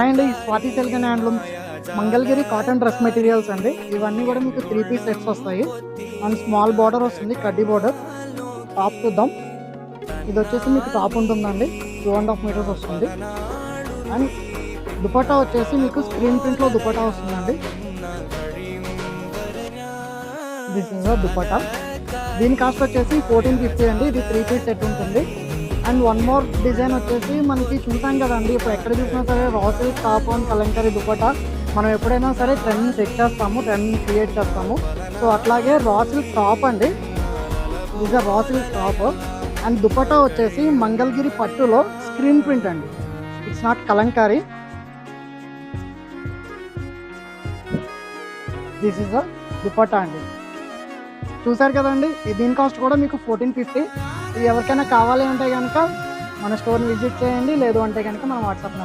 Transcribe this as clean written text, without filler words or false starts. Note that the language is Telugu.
అండ్ ఈ Swathi silk and handlooms Mangalagiri cotton dress materials అండి. ఇవన్నీ కూడా మీకు 3 పీస్ సెట్స్ వస్తాయి. అండ్ స్మాల్ బార్డర్ వస్తుంది, కడ్డీ బార్డర్. టాప్ చూద్దాం. ఇది వచ్చేసి మీకు టాప్ ఉంటుందండి, 2.5 మీటర్స్ వస్తుంది. అండ్ దుపట్టా వచ్చేసి మీకు స్క్రీన్ ప్రింట్లో దుపట్టా వస్తుందండి. This is dupatta. దీని కాస్ట్ వచ్చేసి 1450 అండి. ఇది 3 పీస్ సెట్ ఉంటుంది. అండ్ వన్ మోర్ డిజైన్ వచ్చేసి మనకి చూసాం కదండి, ఇప్పుడు ఎక్కడ చూసినా సరే raw silk top and Kalamkari dupatta మనం ఎప్పుడైనా సరే ట్రెండ్ సెట్ చేస్తాము, ట్రెండ్ క్రియేట్ చేస్తాము. సో అట్లాగే రా సిల్క్ టాప్ అండి. This raw silk top. And dupatta వచ్చేసి మంగళగిరి పట్టులో స్క్రీన్ ప్రింట్ అండి. It's not Kalamkari. This is dupatta అండి. చూసారు కదండి, దీని కాస్ట్ కూడా మీకు 1450. ఇది ఎవరికైనా కావాలి అంటే కనుక మన స్టోర్ని విజిట్ చేయండి, లేదు అంటే కనుక మన వాట్సాప్